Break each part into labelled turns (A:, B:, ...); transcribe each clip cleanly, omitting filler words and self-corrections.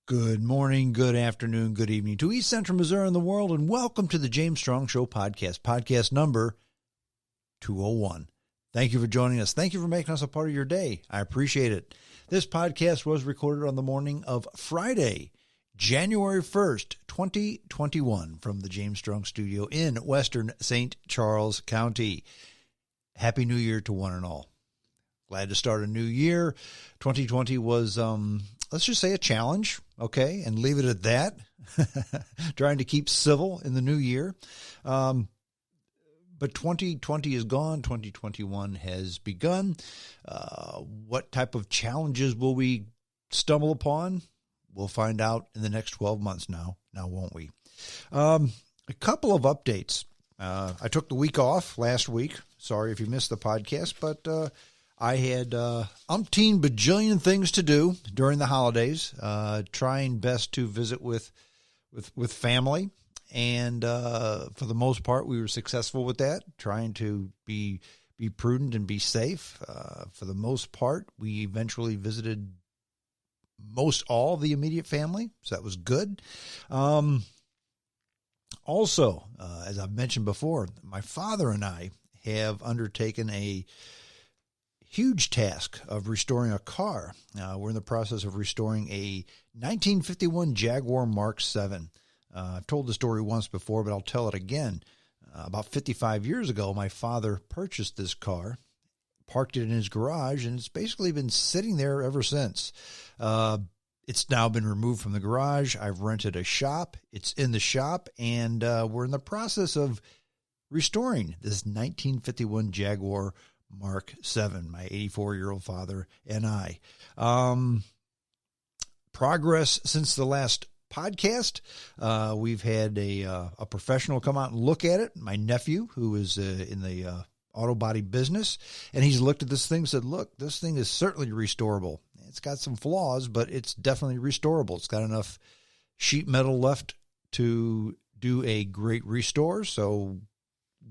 A: Good morning, good afternoon, good evening to East Central Missouri and the world, and welcome to the James Strong Show podcast number 201. Thank you for joining us. Thank you for making us a part of your day. I appreciate it. This podcast was recorded on the morning of Friday, January 1st, 2021, from the James Strong Studio in Western St. Charles County. Happy New Year to one and all. Glad to start a new year. 2020 was, let's just say, a challenge, okay, and leave it at that. Trying to keep civil in the new year. But 2020 is gone. 2021 has begun. What type of challenges will we stumble upon? We'll find out in the next 12 months now, won't we? A couple of updates. I took the week off last week. Sorry if you missed the podcast, but I had umpteen bajillion things to do during the holidays, trying best to visit with family. And for the most part, we were successful with that, trying to be prudent and be safe. For the most part, we eventually visited most all of the immediate family, so that was good. Also, as I've mentioned before, my father and I have undertaken a huge task of restoring a car. We're in the process of restoring a 1951 Jaguar Mark 7. I've told the story once before, but I'll tell it again. About 55 years ago, my father purchased this car, parked it in his garage, and it's basically been sitting there ever since. It's now been removed from the garage. I've rented a shop. It's in the shop, and we're in the process of restoring this 1951 Jaguar Mark 7, my 84-year-old father and I. Progress since the last podcast. We've had a professional come out and look at it, my nephew, who is in the auto body business, and he's looked at this thing and said, look, this thing is certainly restorable. It's got some flaws, but it's definitely restorable. It's got enough sheet metal left to do a great restore, so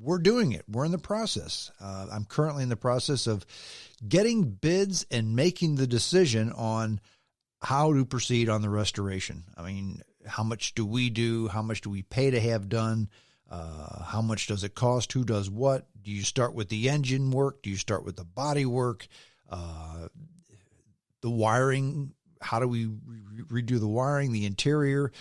A: we're doing it. We're in the process. I'm currently in the process of getting bids and making the decision on how to proceed on the restoration. I mean, how much do we do? How much do we pay to have done? How much does it cost? Who does what? Do you start with the engine work? Do you start with the body work? The wiring, how do we redo the wiring, the interior?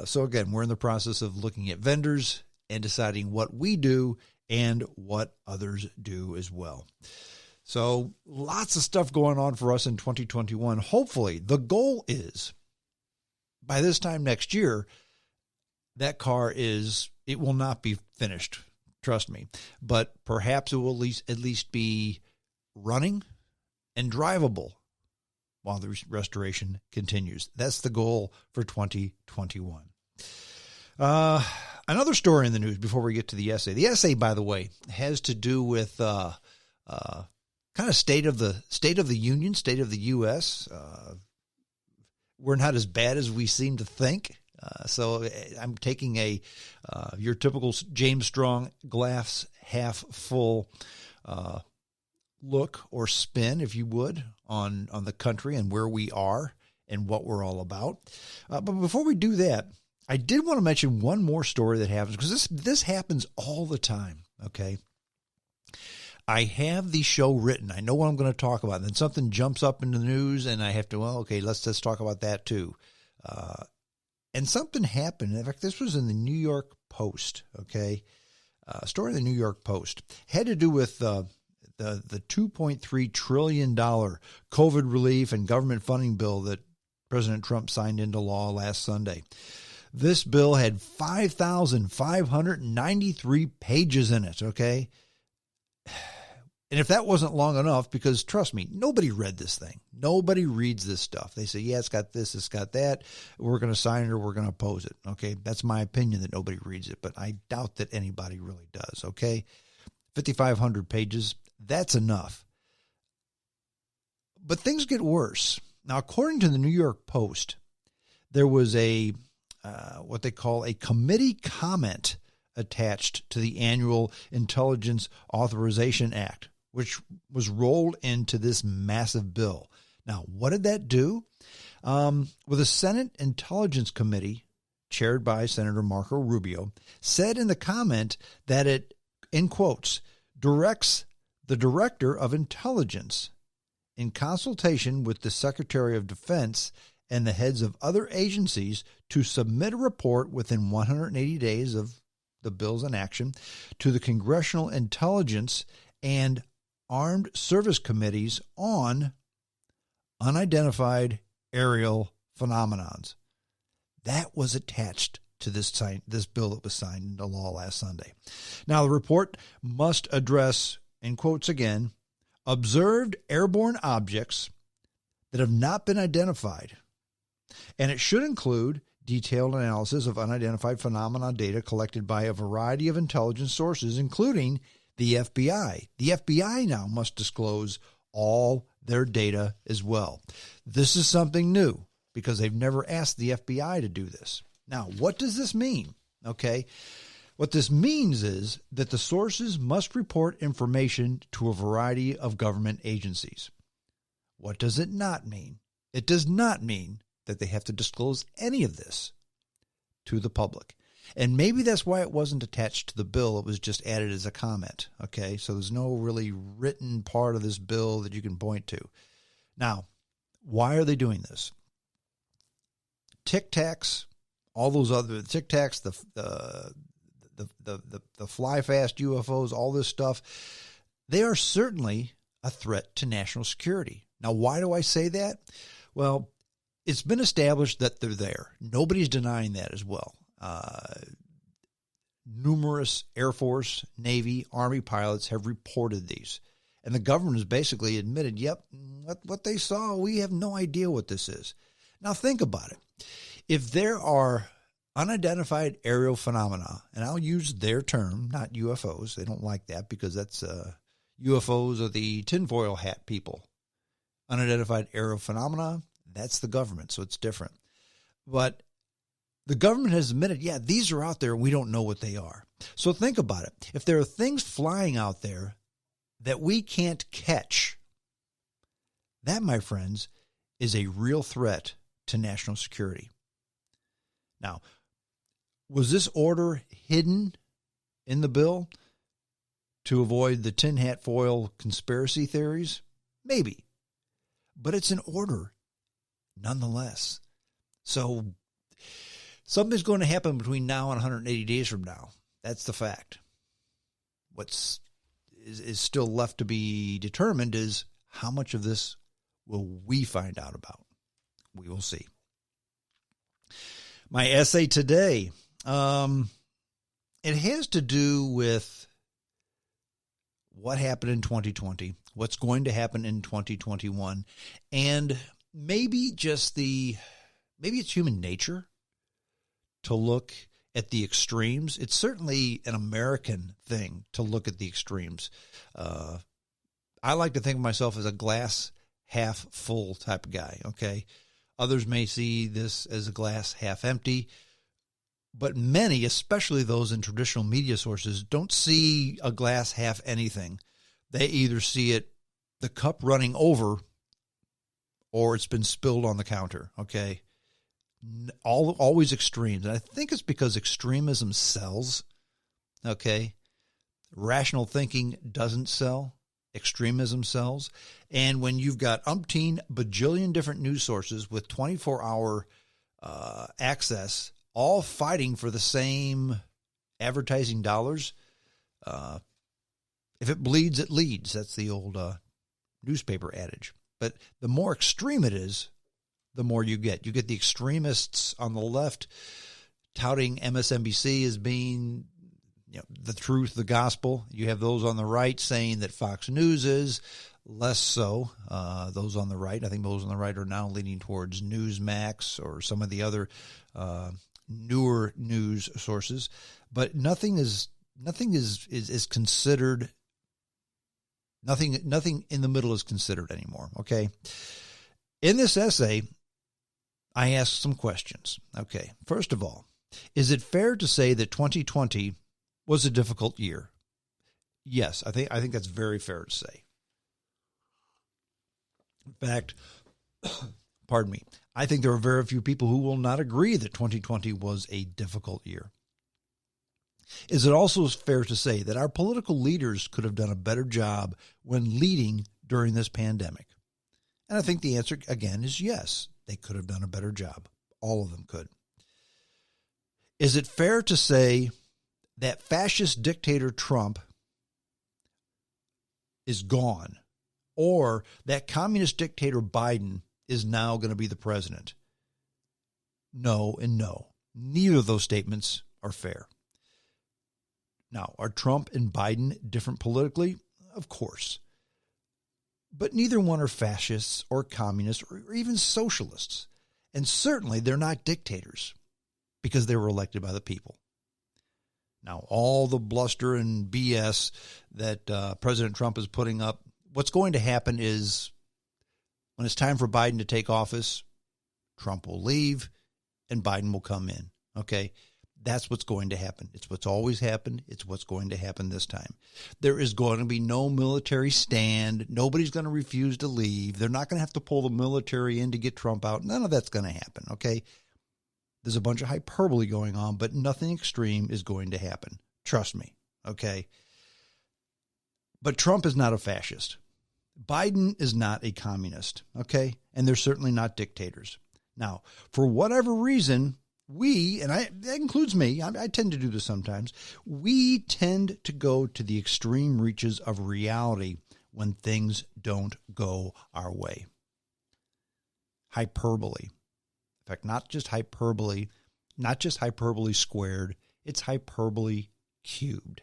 A: So again, we're in the process of looking at vendors and deciding what we do and what others do as well. So lots of stuff going on for us in 2021. Hopefully, the goal is by this time next year, that car it will not be finished. Trust me, but perhaps it will at least be running and drivable while the restoration continues. That's the goal for 2021. Another story in the news before we get to the essay. The essay, by the way, has to do with kind of state of the union, state of the U.S. We're not as bad as we seem to think. So I'm taking your typical James Strong glass half full look or spin, if you would, on the country and where we are and what we're all about. But before we do that, I did want to mention one more story that happens, because this happens all the time, okay? I have the show written. I know what I'm going to talk about. And then something jumps up in the news, and I have to, let's talk about that too. And something happened. In fact, this was in the New York Post, okay? Story in the New York Post. Had to do with the $2.3 trillion COVID relief and government funding bill that President Trump signed into law last Sunday. This bill had 5,593 pages in it, okay? And if that wasn't long enough, because trust me, nobody read this thing. Nobody reads this stuff. They say, yeah, it's got this, it's got that. We're going to sign it or we're going to oppose it, okay? That's my opinion, that nobody reads it, but I doubt that anybody really does, okay? 5,500 pages, that's enough. But things get worse. Now, according to the New York Post, there was what they call a committee comment attached to the annual Intelligence Authorization Act, which was rolled into this massive bill. Now, what did that do? With the Senate Intelligence Committee, chaired by Senator Marco Rubio, said in the comment that it, in quotes, directs the Director of Intelligence, in consultation with the Secretary of Defense and the heads of other agencies, to submit a report within 180 days of the bill's enaction to the Congressional Intelligence and Armed Service Committees on unidentified aerial phenomenons. That was attached to this bill that was signed into law last Sunday. Now, the report must address, in quotes again, observed airborne objects that have not been identified, and it should include detailed analysis of unidentified phenomena data collected by a variety of intelligence sources, including the FBI. The FBI now must disclose all their data as well. This is something new because they've never asked the FBI to do this. Now, what does this mean? Okay. What this means is that the sources must report information to a variety of government agencies. What does it not mean? It does not mean that they have to disclose any of this to the public. And maybe that's why it wasn't attached to the bill. It was just added as a comment. Okay, so there's no really written part of this bill that you can point to. Now, why are they doing this? Tic Tacs, all those other Tic Tacs, the fly fast UFOs, all this stuff, they are certainly a threat to national security. Now, why do I say that? Well, it's been established that they're there. Nobody's denying that as well. Numerous Air Force, Navy, Army pilots have reported these. And the government has basically admitted, yep, what they saw, we have no idea what this is. Now think about it. If there are unidentified aerial phenomena, and I'll use their term, not UFOs. They don't like that because that's UFOs are the tinfoil hat people. Unidentified aerial phenomena, that's the government, so it's different. But the government has admitted, yeah, these are out there and we don't know what they are. So think about it. If there are things flying out there that we can't catch, that, my friends, is a real threat to national security. Now, was this order hidden in the bill to avoid the tin hat foil conspiracy theories? Maybe. But it's an order nonetheless. So something's going to happen between now and 180 days from now. That's the fact. What's is still left to be determined is how much of this will we find out about. We will see. My essay today, it has to do with what happened in 2020, what's going to happen in 2021, and maybe it's human nature to look at the extremes. It's certainly an American thing to look at the extremes. I like to think of myself as a glass half full type of guy, okay? Others may see this as a glass half empty, but many, especially those in traditional media sources, don't see a glass half anything. They either see it, the cup running over, or it's been spilled on the counter, okay? Always extremes. And I think it's because extremism sells, okay? Rational thinking doesn't sell. Extremism sells. And when you've got umpteen bajillion different news sources with 24-hour access, all fighting for the same advertising dollars, if it bleeds, it leads. That's the old newspaper adage. But the more extreme it is, the more you get. You get the extremists on the left touting MSNBC as being the truth, the gospel. You have those on the right saying that Fox News is less so. Those on the right, I think those on the right are now leaning towards Newsmax or some of the other newer news sources. But nothing is considered. Nothing in the middle is considered anymore. Okay. In this essay, I asked some questions. Okay. First of all, is it fair to say that 2020 was a difficult year? Yes, I think that's very fair to say. In fact, pardon me, I think there are very few people who will not agree that 2020 was a difficult year. Is it also fair to say that our political leaders could have done a better job when leading during this pandemic? And I think the answer, again, is yes. They could have done a better job. All of them could. Is it fair to say that fascist dictator Trump is gone, or that communist dictator Biden is now going to be the president? No and no. Neither of those statements are fair. Now, are Trump and Biden different politically? Of course. But neither one are fascists or communists or even socialists. And certainly they're not dictators because they were elected by the people. Now, all the bluster and BS that President Trump is putting up, what's going to happen is when it's time for Biden to take office, Trump will leave and Biden will come in. Okay? That's what's going to happen. It's what's always happened. It's what's going to happen this time. There is going to be no military stand. Nobody's going to refuse to leave. They're not going to have to pull the military in to get Trump out. None of that's going to happen, okay? There's a bunch of hyperbole going on, but nothing extreme is going to happen. Trust me, okay? But Trump is not a fascist. Biden is not a communist, okay? And they're certainly not dictators. Now, for whatever reason, we, and that includes me, I tend to do this sometimes, we tend to go to the extreme reaches of reality when things don't go our way. Hyperbole. In fact, not just hyperbole squared, it's hyperbole cubed.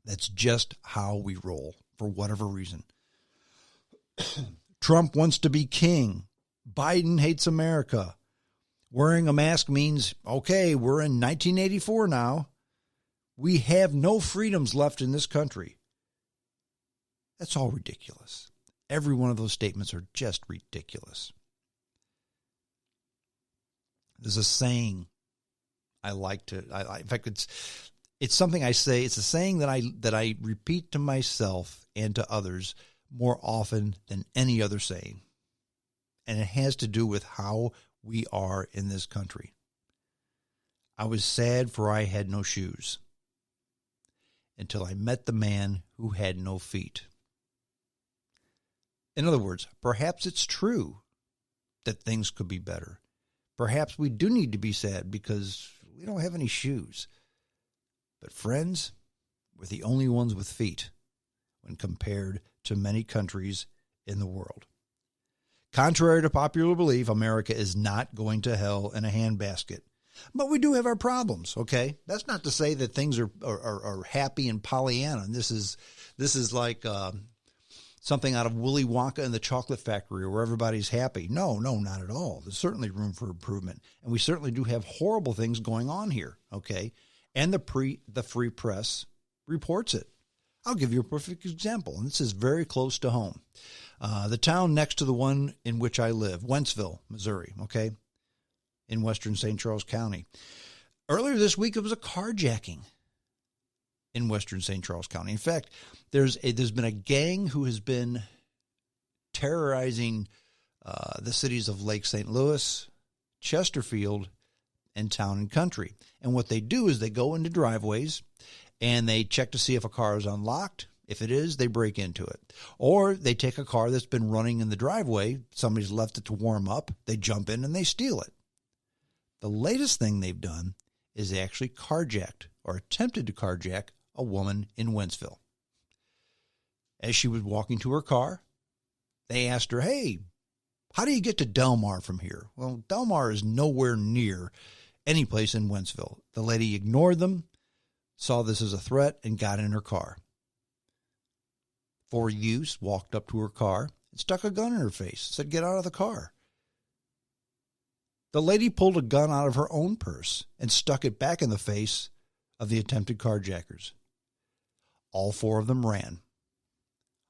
A: That's just how we roll for whatever reason. Trump wants to be king. Biden hates America. Wearing a mask means, okay, we're in 1984 now. We have no freedoms left in this country. That's all ridiculous. Every one of those statements are just ridiculous. There's a saying I like to, in fact, it's something I say. It's a saying that I repeat to myself and to others more often than any other saying. And it has to do with how we are in this country. I was sad for I had no shoes until I met the man who had no feet. In other words, perhaps it's true that things could be better. Perhaps we do need to be sad because we don't have any shoes. But friends, we're the only ones with feet when compared to many countries in the world. Contrary to popular belief, America is not going to hell in a handbasket. But we do have our problems, okay? That's not to say that things are happy and Pollyanna. This is like something out of Willy Wonka and the Chocolate Factory where everybody's happy. No, not at all. There's certainly room for improvement. And we certainly do have horrible things going on here, okay? And the free press reports it. I'll give you a perfect example, and this is very close to home. The town next to the one in which I live, Wentzville, Missouri, okay, in western St. Charles County. Earlier this week, it was a carjacking in western St. Charles County. In fact, there's been a gang who has been terrorizing the cities of Lake St. Louis, Chesterfield, and Town and Country. And what they do is they go into driveways and they check to see if a car is unlocked. If it is, they break into it. Or they take a car that's been running in the driveway, somebody's left it to warm up, they jump in and they steal it. The latest thing they've done is they actually carjacked or attempted to carjack a woman in Wentzville. As she was walking to her car, they asked her, hey, how do you get to Delmar from here? Well, Delmar is nowhere near any place in Wentzville. The lady ignored them, saw this as a threat, and got in her car. 4 youths walked up to her car and stuck a gun in her face, said, get out of the car. The lady pulled a gun out of her own purse and stuck it back in the face of the attempted carjackers. All 4 of them ran.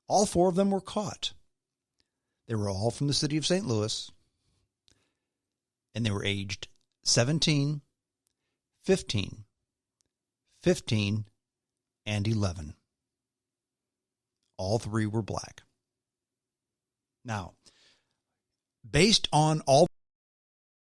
A: All 4 of them were caught. They were all from the city of St. Louis, and they were aged 17, 15, 15, and 11. All 3 were black. Now, based on all